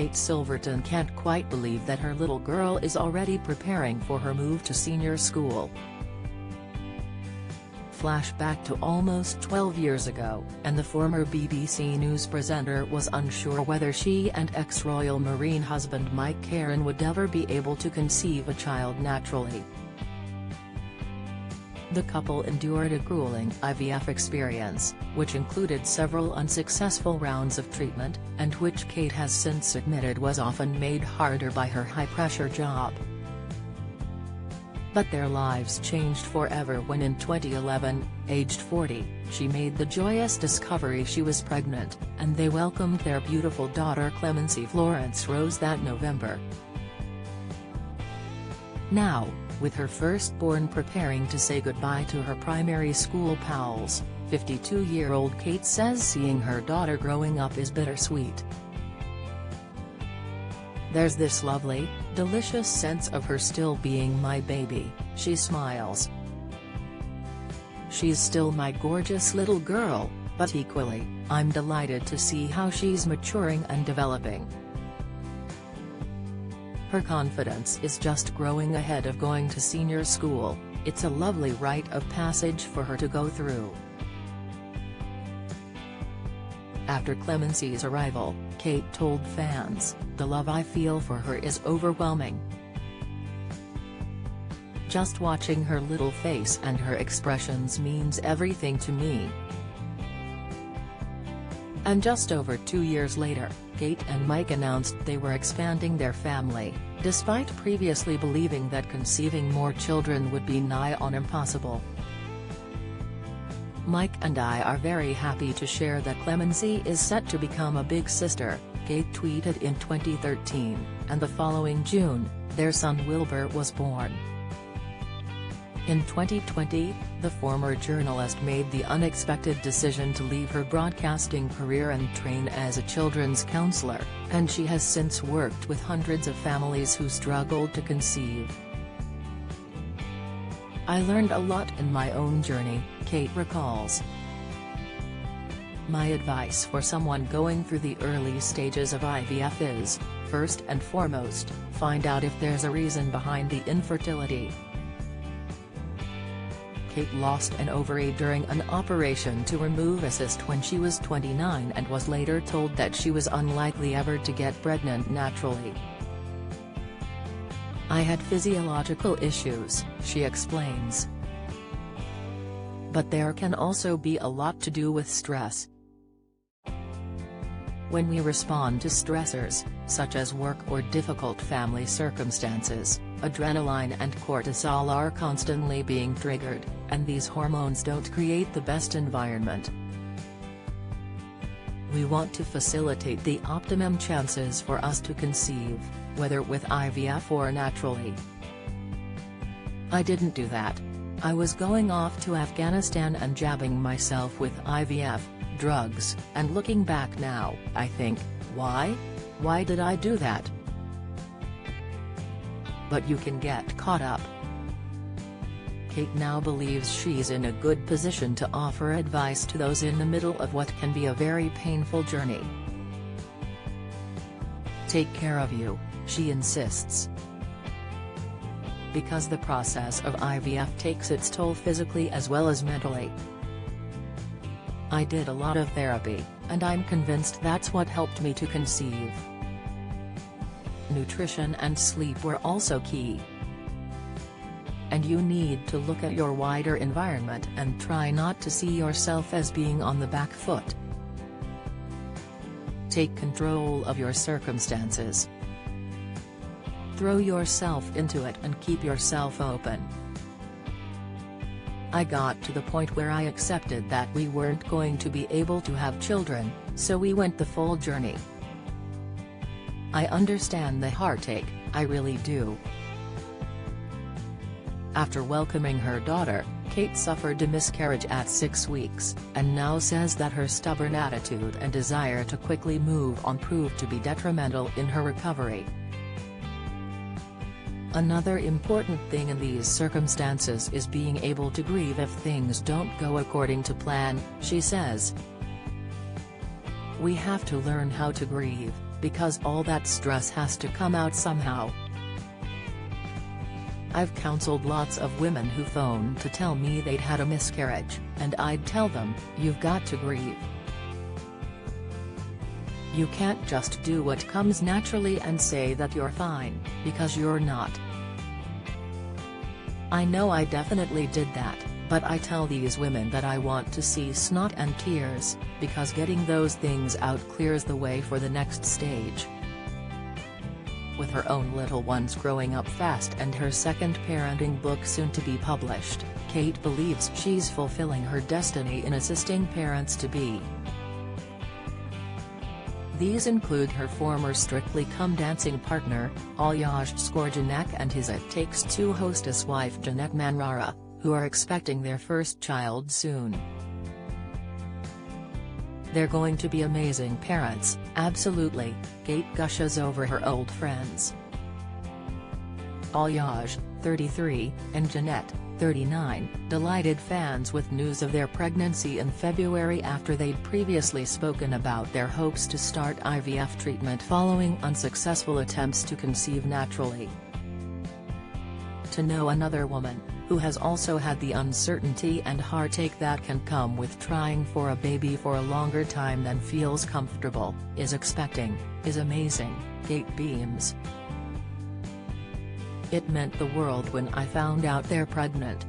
Kate Silverton can't quite believe that her little girl is already preparing for her move to senior school. Flashback to almost 12 years ago, and the former BBC News presenter was unsure whether she and ex-Royal Marine husband Mike Caron would ever be able to conceive a child naturally. The couple endured a grueling IVF experience, which included several unsuccessful rounds of treatment, and which Kate has since admitted was often made harder by her high-pressure job. But their lives changed forever when in 2011, aged 40, she made the joyous discovery she was pregnant, and they welcomed their beautiful daughter Clemency Florence Rose that November. Now, with her firstborn preparing to say goodbye to her primary school pals, 52-year-old Kate says seeing her daughter growing up is bittersweet. "There's this lovely, delicious sense of her still being my baby," she smiles. "She's still my gorgeous little girl, but equally, I'm delighted to see how she's maturing and developing. Her confidence is just growing ahead of going to senior school. It's a lovely rite of passage for her to go through." After Clemency's arrival, Kate told fans, "The love I feel for her is overwhelming. Just watching her little face and her expressions means everything to me." And just over 2 years later, Kate and Mike announced they were expanding their family, despite previously believing that conceiving more children would be nigh on impossible. "Mike and I are very happy to share that Clemency is set to become a big sister," Kate tweeted in 2013, and the following June, their son Wilbur was born. In 2020, the former journalist made the unexpected decision to leave her broadcasting career and train as a children's counselor, and she has since worked with hundreds of families who struggled to conceive. "I learned a lot in my own journey," Kate recalls. "My advice for someone going through the early stages of IVF is, first and foremost, find out if there's a reason behind the infertility." Kate lost an ovary during an operation to remove a cyst when she was 29 and was later told that she was unlikely ever to get pregnant naturally. "I had physiological issues," she explains. "But there can also be a lot to do with stress. When we respond to stressors, such as work or difficult family circumstances, adrenaline and cortisol are constantly being triggered, and these hormones don't create the best environment. We want to facilitate the optimum chances for us to conceive, whether with IVF or naturally. I didn't do that. I was going off to Afghanistan and jabbing myself with IVF, drugs, and looking back now, I think, why? Why did I do that?" But you can get caught up. Kate now believes she's in a good position to offer advice to those in the middle of what can be a very painful journey. "Take care of you," she insists. "Because the process of IVF takes its toll physically as well as mentally. I did a lot of therapy, and I'm convinced that's what helped me to conceive. Nutrition and sleep were also key. And you need to look at your wider environment and try not to see yourself as being on the back foot. Take control of your circumstances. Throw yourself into it and keep yourself open. I got to the point where I accepted that we weren't going to be able to have children, so we went the full journey. I understand the heartache, I really do." After welcoming her daughter, Kate suffered a miscarriage at 6 weeks, and now says that her stubborn attitude and desire to quickly move on proved to be detrimental in her recovery. "Another important thing in these circumstances is being able to grieve if things don't go according to plan," she says. "We have to learn how to grieve, because all that stress has to come out somehow. I've counseled lots of women who phone to tell me they'd had a miscarriage, and I'd tell them, you've got to grieve. You can't just do what comes naturally and say that you're fine, because you're not. I know I definitely did that, but I tell these women that I want to see snot and tears, because getting those things out clears the way for the next stage. With her own little ones growing up fast and her second parenting book soon to be published, Kate believes she's fulfilling her destiny in assisting parents-to-be. These include her former Strictly Come Dancing partner, Alyosha Skorjanek, and his It Takes Two hostess wife Jeanette Manrara, who are expecting their first child soon. They're going to be amazing parents, absolutely, Kate gushes over her old friends. Alyosha, 33, and Jeanette, 39, delighted fans with news of their pregnancy in February after they'd previously spoken about their hopes to start IVF treatment following unsuccessful attempts to conceive naturally. To know another woman, who has also had the uncertainty and heartache that can come with trying for a baby for a longer time than feels comfortable, is amazing, Kate beams. It meant the world when I found out they're pregnant.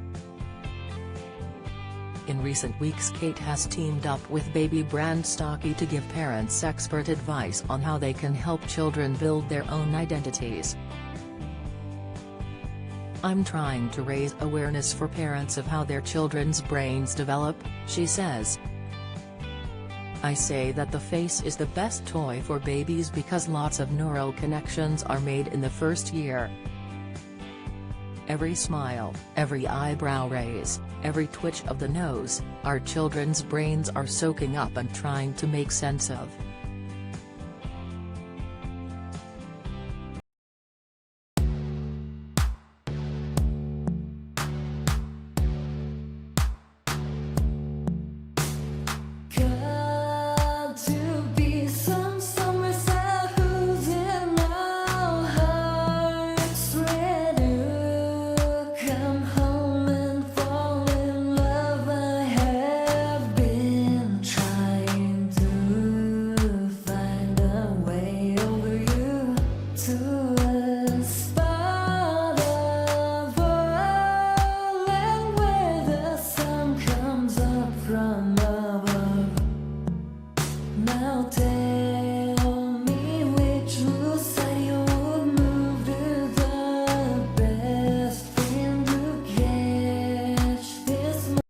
In recent weeks, Kate has teamed up with baby brand Stocky to give parents expert advice on how they can help children build their own identities. I'm trying to raise awareness for parents of how their children's brains develop, she says. I say that the face is the best toy for babies because lots of neural connections are made in the first year. Every smile, every eyebrow raise, every twitch of the nose, our children's brains are soaking up and trying to make sense of.